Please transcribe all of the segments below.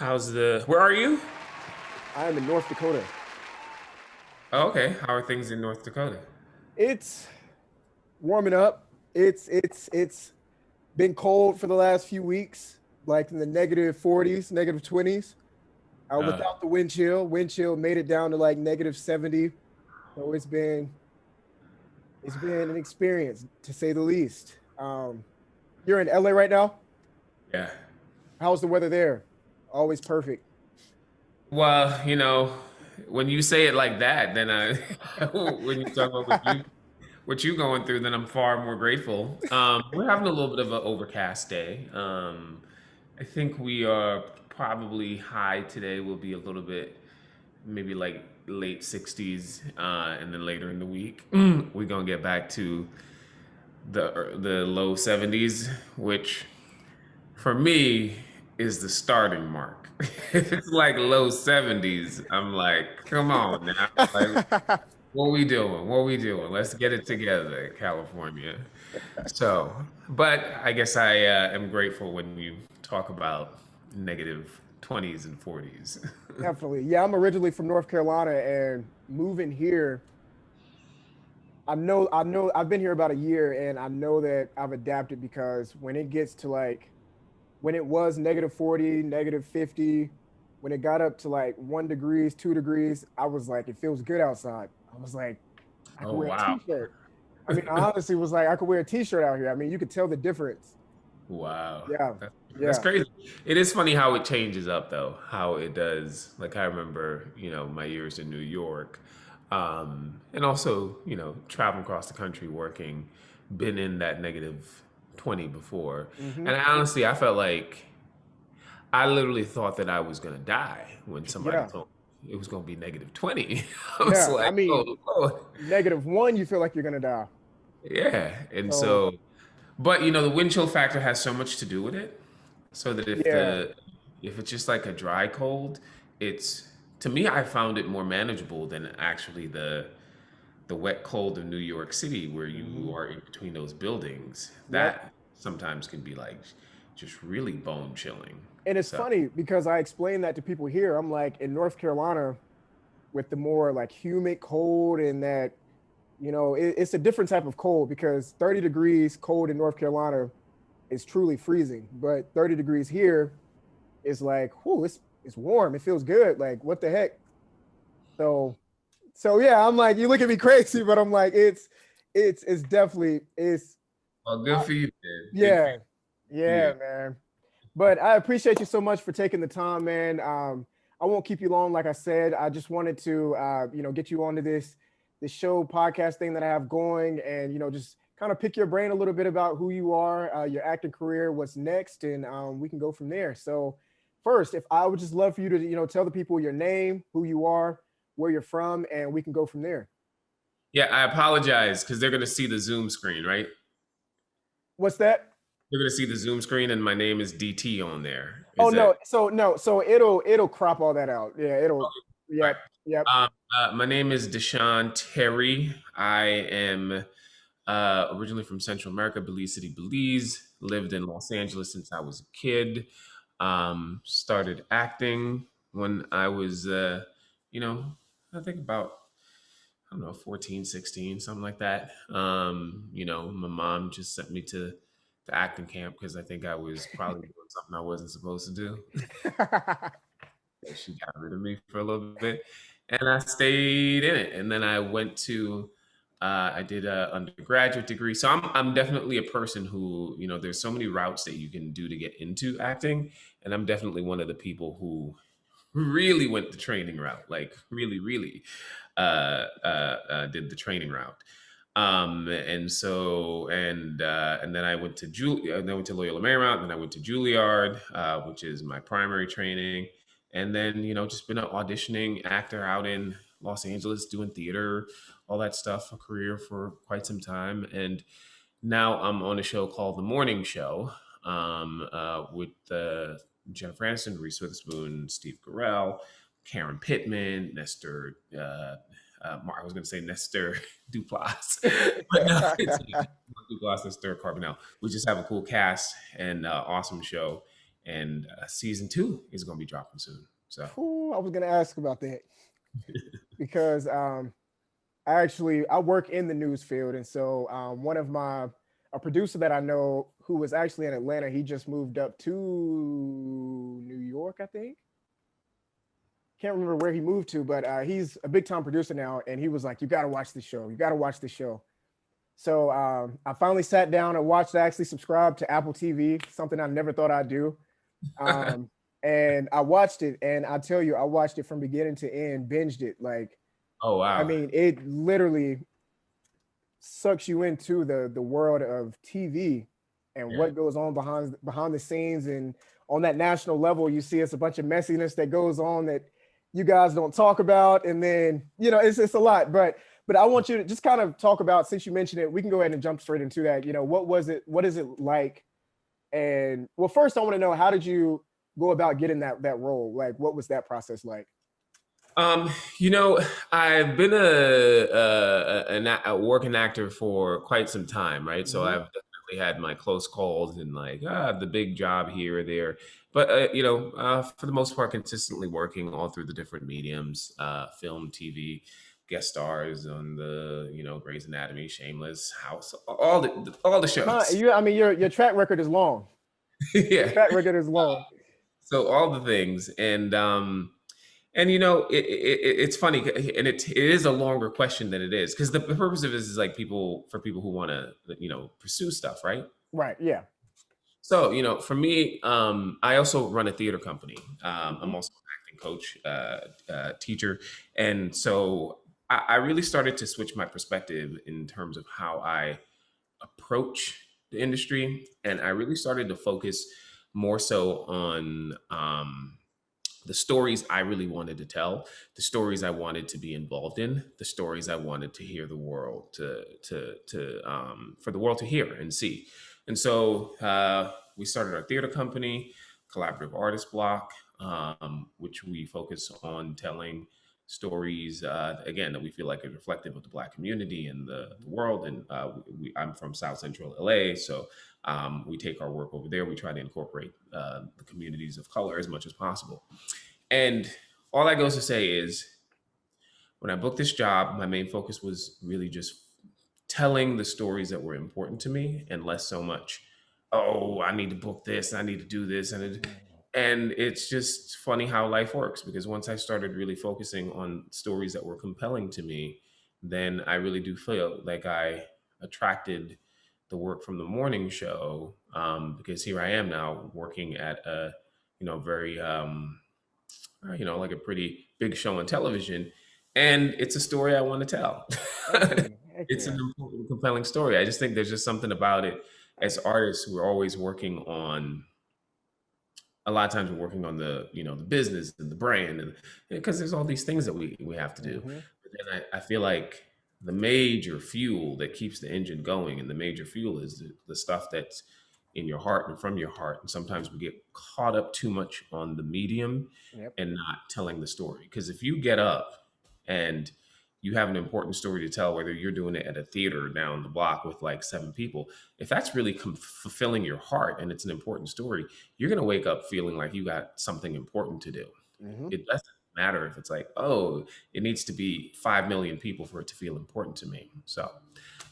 Where are you? I am in North Dakota. Oh, okay. How are things in North Dakota? It's warming up. It's been cold for the last few weeks, like in the negative 40s, negative 20s. Uh, Without the wind chill, made it down to like negative 70. So it's been an experience to say the least. You're in LA right now. yeah. How's the weather there? Always perfect. Well, when you say it like that, then when you talk about what you going through, then I'm far more grateful. We're having a little bit of an overcast day. I think we are probably high today will be a little bit, maybe like late 60s, and then later in the week, we're gonna get back to the low 70s, which for me is the starting mark. If it's like low 70s, I'm like, come on now. Like, what we doing? What we doing? Let's get it together, California. So, but I guess I am grateful when you talk about negative 20s and 40s. Definitely. Yeah, I'm originally from North Carolina and moving here. I know I've been here about a year and I know that I've adapted because when it gets to like when it was negative 40, negative 50, when it got up to like 1 degrees, 2 degrees, I was like, it feels good outside. I was like, I could Oh, wear a wow. t-shirt. I mean, I honestly was like, I could wear a t-shirt out here. I mean, you could tell the difference. Wow. Yeah. That's Yeah. crazy. It is funny how it changes up though, how it does. Like I remember, my years in New York, and also, traveling across the country working, been in that negative 20 before. Hmm. And I felt like I literally thought that I was gonna die when somebody Yeah. told me it was gonna be negative 20. I was Yeah. I like, mean, oh Lord. -1, you feel like you're gonna die. Yeah. And So so, but the wind chill factor has so much to do with it. So that yeah. if it's just like a dry cold, it's to me I found it more manageable than actually the wet cold of New York City where Hmm. you are in between those buildings. Yep. That sometimes can be like just really bone chilling. And it's So funny because I explain that to people here. I'm like, in North Carolina, with the more like humid cold and that, it's a different type of cold because 30 degrees cold in North Carolina is truly freezing. But 30 degrees here is like, whoo, it's warm. It feels good. Like, what the heck? So so yeah, I'm like, you look at me crazy, but I'm like, it's definitely it's well, good I, for you, man. Good for yeah, you. yeah, man. But I appreciate you so much for taking the time, man. I won't keep you long. Like I said, I just wanted to, get you onto this show podcast thing that I have going, and just kind of pick your brain a little bit about who you are, your acting career, what's next, and we can go from there. So, first, if I would just love for you to, tell the people your name, who you are, where you're from, and we can go from there. Yeah, I apologize because they're gonna see the Zoom screen, right? What's that? They're gonna see the Zoom screen and my name is DT on there. Oh Is no, that so no, so it'll crop all that out. Yeah, it'll. right? Yep, yep. My name is Desean Terry. I am originally from Central America, Belize City, Belize. Lived in Los Angeles since I was a kid. Started acting when I was, you know, I think about, I don't know, 14, 16, something like that. My mom just sent me to acting camp because I think I was probably doing something I wasn't supposed to do. She got rid of me for a little bit, and I stayed in it. And then I went to, I did a undergraduate degree. So I'm definitely a person who, there's so many routes that you can do to get into acting, and I'm definitely one of the people who really went the training route, like really, really did the training route. And then I went to then I went to Loyola Marymount, then I went to Juilliard, which is my primary training, and then just been an auditioning actor out in Los Angeles, doing theater, all that stuff, a career for quite some time, and now I'm on a show called The Morning Show, with Jennifer Aniston, Reese Witherspoon, Steve Carell, Karen Pittman, Nestor. I was going to say Nestor Duplass, but no, it's Duplass, Nestor Carbonell. We just have a cool cast and awesome show, and season 2 is going to be dropping soon. So, Whew, I was gonna ask about that because I work in the news field, and so one of my a producer that I know who was actually in Atlanta, he just moved up to New York, I think. Can't remember where he moved to, but he's a big time producer now, and he was like, "You got to watch the show. You got to watch the show." So I finally sat down and watched. I actually subscribed to Apple TV, something I never thought I'd do. Um, and I watched it, and I tell you, I watched it from beginning to end, binged it. Like, oh I wow, mean, it literally sucks you into the world of TV and yeah. what goes on behind the scenes. And on that national level, you see it's a bunch of messiness that goes on that you guys don't talk about. And then, it's a lot. But I want you to just kind of talk about, since you mentioned it, we can go ahead and jump straight into that. What was it? What is it like? And well, first I want to know, how did you go about getting that role? Like, what was that process like? Um, you know, I've been a working actor for quite some time, right? So Mm-hmm. I've definitely had my close calls and like the big job here or there. But for the most part, consistently working all through the different mediums, film, TV, guest stars on the Grey's Anatomy, Shameless, House, all the shows. I mean, your track record is long. Your Yeah. track record is long. So all the things, and it's funny, and it is a longer question than it is, because the purpose of this is like people who want to pursue stuff, right? Right. Yeah. So for me, I also run a theater company. Mm-hmm. I'm also an acting coach, teacher, and so I really started to switch my perspective in terms of how I approach the industry, and I really started to focus more so on the stories I really wanted to tell, the stories I wanted to be involved in, the stories I wanted to hear the world to for the world to hear and see. And so we started our theater company, Collaborative Artist Block, which we focus on telling stories again that we feel like are reflective of the Black community and the world. And I'm from South Central LA, so we take our work over there. We try to incorporate the communities of color as much as possible. And all that goes to say is, when I booked this job, my main focus was really just telling the stories that were important to me, and less so much, oh, I need to book this, I need to do this, and it's just funny how life works, because once I started really focusing on stories that were compelling to me, then I really do feel like I attracted the work from the morning show, because here I am now working at a very like a pretty big show on television, and it's a story I want to tell. Heck It's an yeah. important, compelling story. I just think there's just something about it. As artists, we're always working on. A lot of times, we're working on the business and the brand, and because there's all these things that we have to do. Mm-hmm. But then I feel like the major fuel that keeps the engine going, and the major fuel is the stuff that's in your heart and from your heart. And sometimes we get caught up too much on the medium Yep. and not telling the story. Because if you get up and you have an important story to tell, whether you're doing it at a theater down the block with like 7 people, if that's really fulfilling your heart and it's an important story, you're going to wake up feeling like you got something important to do. Mm-hmm. It doesn't matter if it's like, oh, it needs to be 5 million people for it to feel important to me. So,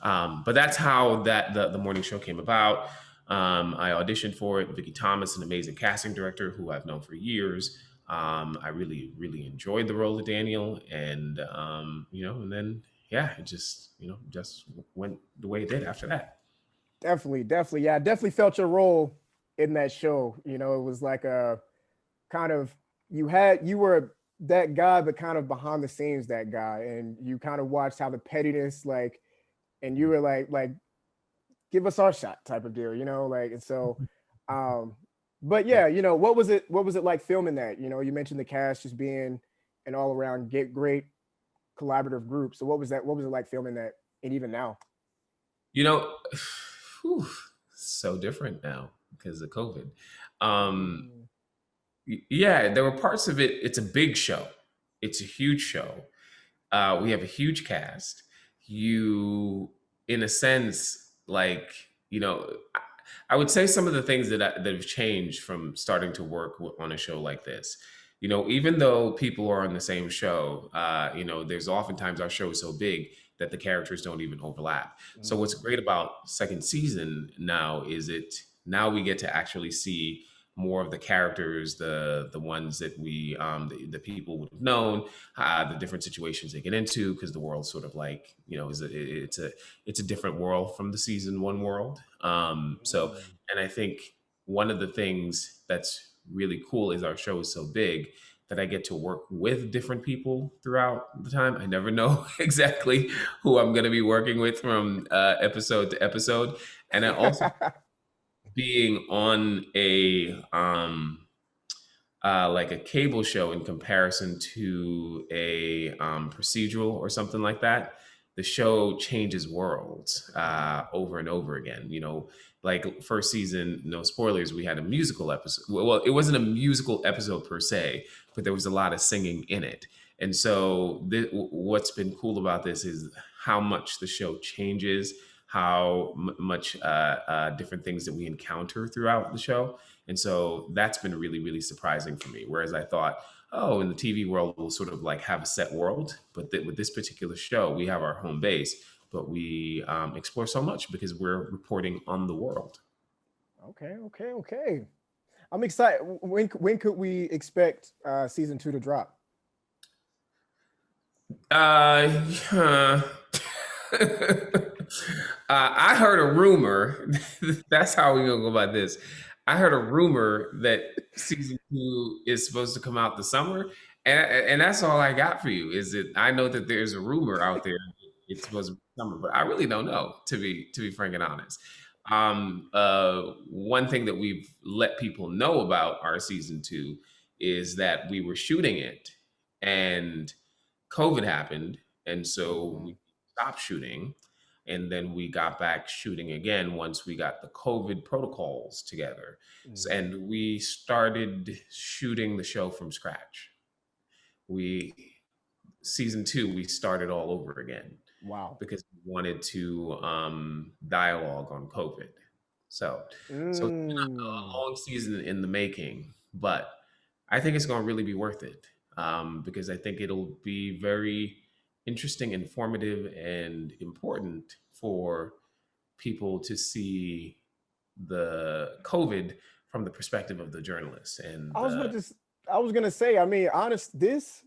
but that's how the morning show came about. I auditioned for it. Vicky Thomas, an amazing casting director who I've known for years. I really, really enjoyed the role of Daniel, and and then yeah, it just went the way it did after that. Definitely, definitely. Yeah, I definitely felt your role in that show. It was like a kind of, you were that guy, but kind of behind the scenes that guy, and you kind of watched how the pettiness, like, and you were like, give us our shot type of deal, like. And so um but Yeah. yeah, what was it like filming that? You mentioned the cast just being an all around great collaborative group. So what was it like filming that, and even now? You know, whew, so different now because of COVID. Um, Mm, yeah, there were parts of it. It's a big show. It's a huge show. We have a huge cast. You, in a sense, like, I would say some of the things that have changed from starting to work on a show like this. Even though people are on the same show, there's oftentimes our show is so big that the characters don't even overlap. So what's Mm. great about second season now is now we get to actually see more of the characters, the ones that the people would have known, the different situations they get into, because the world's sort of like, it's a different world from the season one world. So, Mm. and I think one of the things that's really cool is our show is so big that I get to work with different people throughout the time. I never know exactly who I'm going to be working with from episode to episode. And I also, being on like a cable show in comparison to a procedural or something like that, the show changes worlds over and over again. Like first season, no spoilers, we had a musical episode. Well, it wasn't a musical episode per se, but there was a lot of singing in it. And so what's been cool about this is how much the show changes, how much different things that we encounter throughout the show. And so that's been really, really surprising for me. Whereas I thought, oh, in the TV world, we'll sort of like have a set world. But with this particular show, we have our home base, but we explore so much because we're reporting on the world. Okay, okay, okay. I'm excited. When could we expect season 2 to drop? Uh, I heard a rumor. That's how we're gonna go about this. I heard a rumor that season two is supposed to come out the summer, and that's all I got for you. Is that I know that there's a rumor out there that it's supposed to be summer, but I really don't know, to be frank and honest. One thing that we've let people know about our season two is that we were shooting it, and COVID happened, and so Mm, we stopped shooting, and then we got back shooting again once we got the COVID protocols together. mm. And we started shooting the show from scratch. We Season two, we started all over again Wow. because we wanted to dialogue on COVID. So it's been a Mm. long season in the making, but I think it's going to really be worth it because I think it'll be very interesting, informative, and important for people to see the COVID from the perspective of the journalists and I was about the. to. I was gonna say. I mean, honest. This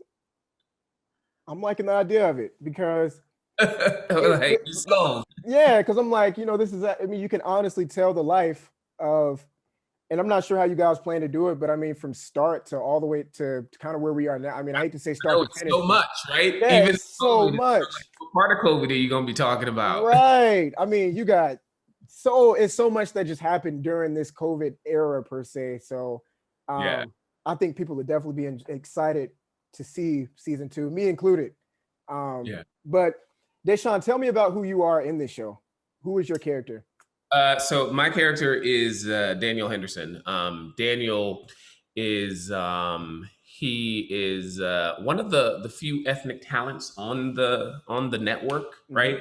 I'm liking the idea of it because Like you sold. yeah, because I'm like, this is. I mean, you can honestly tell the life of, and I'm not sure how you guys plan to do it, but I mean, from start to all the way to kind of where we are now. I mean, I hate to say I start know to it's finish, so but much, right? yeah, Even it's so COVID, it's much. like, what part of COVID are you going to be talking about? Right. I mean, you got it's so much that just happened during this COVID era per se. So Yeah. I think people would definitely be excited to see season 2, me included. Yeah. But Desean, tell me about who you are in this show. Who is your character? So my character is Daniel Henderson. Daniel is he is one of the few ethnic talents on the network, Mhm. right?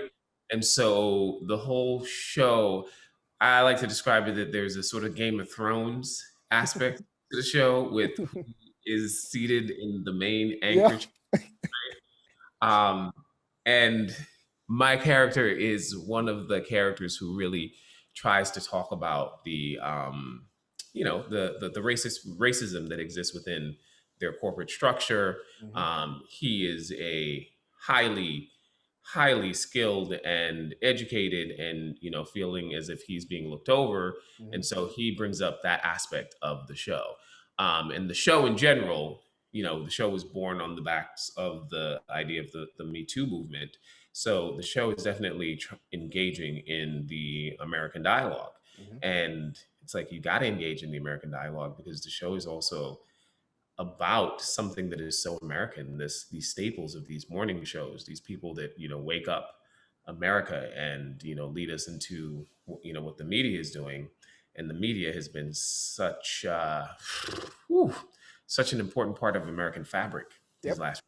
And so the whole show, I like to describe it that there's a sort of Game of Thrones aspect to the show with who is seated in the main Yeah. anchor. Um, and my character is one of the characters who really tries to talk about the racism that exists within their corporate structure. Mhm. He is a highly skilled and educated, and feeling as if he's being looked over, Mhm. and so he brings up that aspect of the show. And the show in general, the show was born on the backs of the idea of the Me Too movement. So the show is definitely engaging in the American dialogue. Mhm. And it's like you got to engage in the American dialogue because the show is also about something that is so American. These staples of these morning shows, these people that wake up America and lead us into what the media is doing, and the media has been whew, such an important part of American fabric these Yep. last.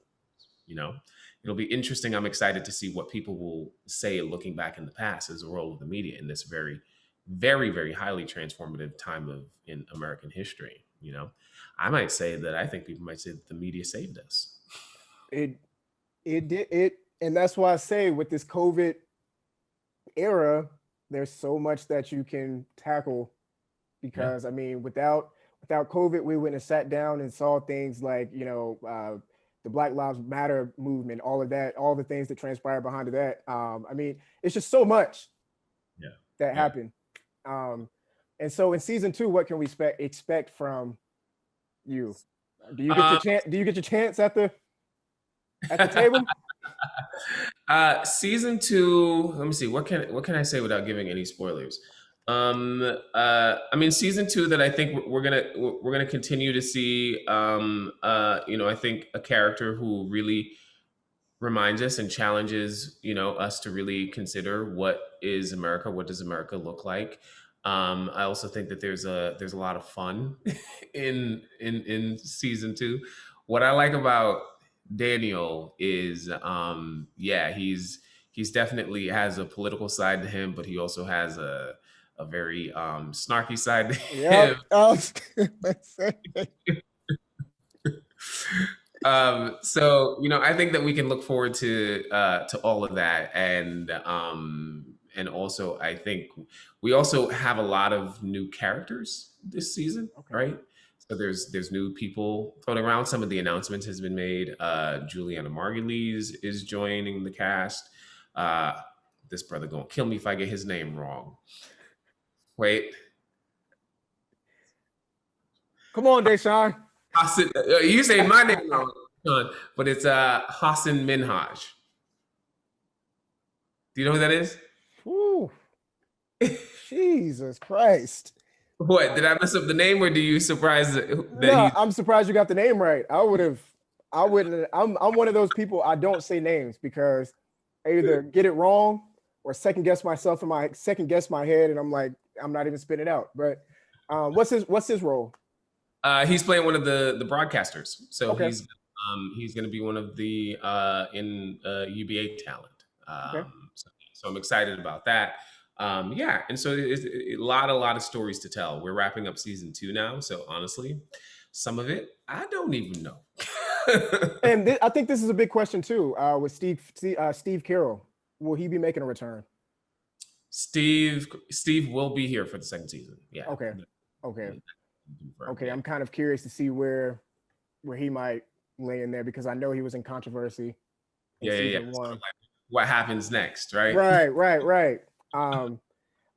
You know, it'll be interesting. I'm excited to see what people will say looking back in the past as a role of the media in this very very, very highly transformative time of in American history. I might say that I think people might say that the media saved us. It it did it, and that's why I say with this COVID era, there's so much that you can tackle Yeah, because I mean, without COVID, we wouldn't have sat down and saw things like the Black Lives Matter movement, all of that, all the things that transpired behind that. I mean, it's just so much yeah, that yeah. happened. Um, and so in season two, what can we expect from you? Do you get your Um, chance? Do you get your chance at the table? Season two. Let me see. What can I say without giving any spoilers? I mean, season two that I think we're gonna continue to see. I think a character who really reminds us and challenges us to really consider what is America, what does America look like. I also think that there's a lot of fun in season two. What I like about Daniel is yeah, he's definitely has a political side to him, but he also has a very snarky side to Yep. him. Say. So I think that we can look forward to all of that, and also I think we also have a lot of new characters this season, Okay. right? So there's new people floating around. Some of the announcements has been made. Juliana Margulies is joining the cast. Uh, this brother gonna kill me if I get his name wrong. Wait, Come on, Desean. Hassan, you say my name wrong, Sean, but it's Hassan Minhaj. Do you know who that is? Whew, Jesus Christ. What, did I mess up the name, or do you surprised that No, he's I'm surprised you got the name right. I wouldn't. I'm one of those people. I don't say names because I either get it wrong or second guess my head, and I'm like, I'm not even spitting it out. But what's his role? he's playing one of the broadcasters, so Okay, he's going to be one of the in UBA talent. okay. So I'm excited about that. Yeah, and so it's a lot of stories to tell. We're wrapping up season two now, so honestly, some of it I don't even know. And I think this is a big question too. With Steve Carroll, will he be making a return? Steve will be here for the second season. Yeah. Okay, okay, Confirmed, okay. yeah. I'm kind of curious to see where he might lay in there because I know he was in controversy in Yeah, yeah, yeah. season Sort of one. like what happens next, right? Right, right, right. Um,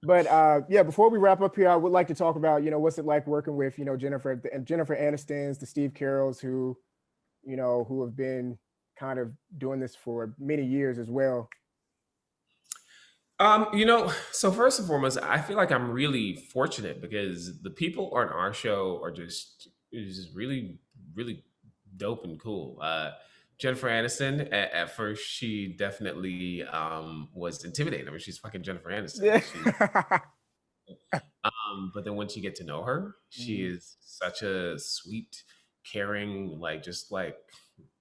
but yeah, before we wrap up here, I would like to talk about what's it like working with Jennifer Aniston's, the Steve Carrolls, who have been kind of doing this for many years as well. So first and foremost, I feel like I'm really fortunate because the people on our show are just really, really dope and cool. Jennifer Aniston, at first, she definitely was intimidating. I mean, she's fucking Jennifer Aniston. Yeah. But then once you get to know her, she Mhm. is such a sweet, caring, like just like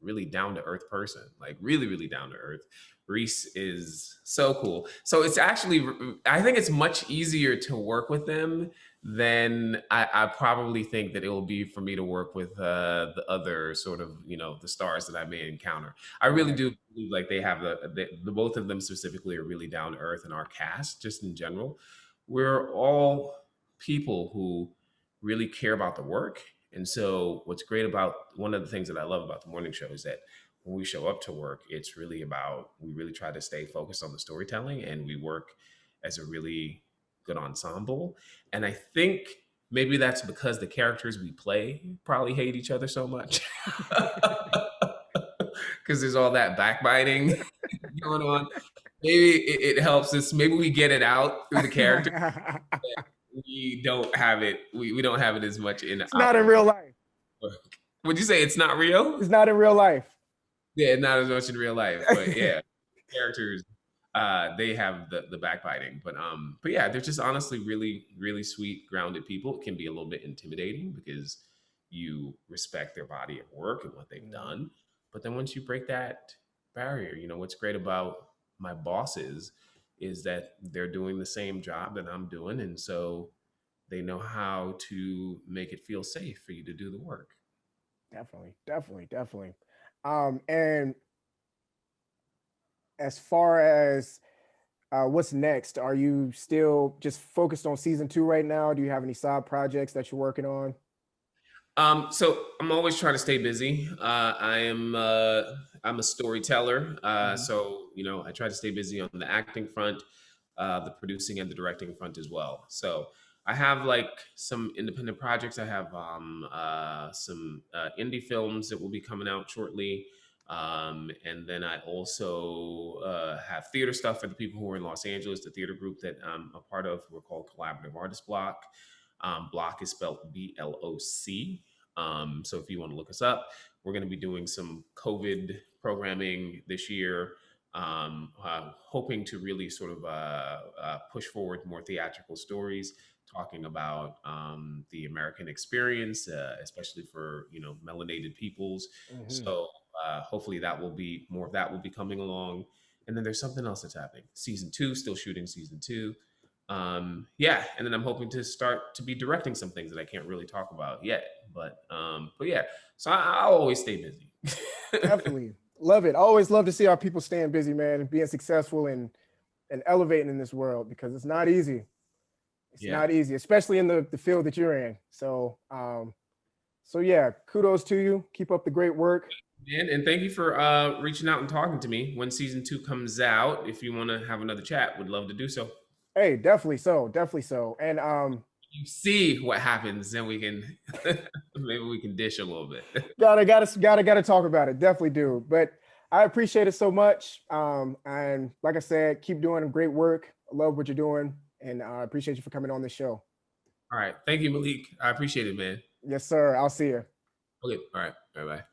really down to earth person, like really, really down to earth. Reese is so cool. So it's actually, I think it's much easier to work with them than I probably think that it will be for me to work with the other sort of, the stars that I may encounter. I really Right. do believe like they have the both of them specifically are really down to earth, and our cast just in general. We're all people who really care about the work. And so, what's great about one of the things that I love about the morning show is that when we show up to work, it's really about we really try to stay focused on the storytelling, and we work as a really good ensemble. And I think maybe that's because the characters we play probably hate each other so much because there's all that backbiting going on. Maybe it helps us. Maybe we get it out through the character. We don't have it. We don't have it as much in It's not in our real life. work. Would you say it's not real? It's not in real life. Yeah, not as much in real life, but yeah, characters they have the backbiting, but yeah, they're just honestly really really sweet, grounded people. It can be a little bit intimidating because you respect their body of work and what they've Mhm. done, but then once you break that barrier, what's great about my bosses is that they're doing the same job that I'm doing, and so they know how to make it feel safe for you to do the work. Definitely, definitely, definitely. And as far as what's next, are you still just focused on season two right now? Do you have any side projects that you're working on? So I'm always trying to stay busy. I'm a storyteller, Mhm. so I try to stay busy on the acting front, the producing and the directing front as well. So I have like some independent projects. I have some indie films that will be coming out shortly, and then I also have theater stuff for the people who are in Los Angeles. The theater group that I'm a part of, we're called Collaborative Artist Block. Block is spelled BLOC. So if you want to look us up, we're going to be doing some COVID programming this year, hoping to really sort of push forward more theatrical stories, talking about the American experience, especially for melanated peoples. Mhm. So hopefully that will be more of that will be coming along. And then there's something else that's happening. Season two, still shooting season two. Yeah, and then I'm hoping to start to be directing some things that I can't really talk about yet. But yeah, so I'll always stay busy. Definitely. Love it. Always love to see our people staying busy, man, and being successful and elevating in this world because it's not easy. It's Yeah, not easy, especially in the field that you're in. So yeah, kudos to you. Keep up the great work. man, and thank you for reaching out and talking to me. When season two comes out, if you want to have another chat, would love to do so. Hey, definitely so, definitely so. And You see what happens, then we can maybe we can dish a little bit. gotta talk about it. Definitely do. But I appreciate it so much. And like I said, keep doing great work. I love what you're doing, and I appreciate you for coming on the show. All right, thank you, Malik. I appreciate it, man. Yes, sir. I'll see you. Okay, all right, bye bye.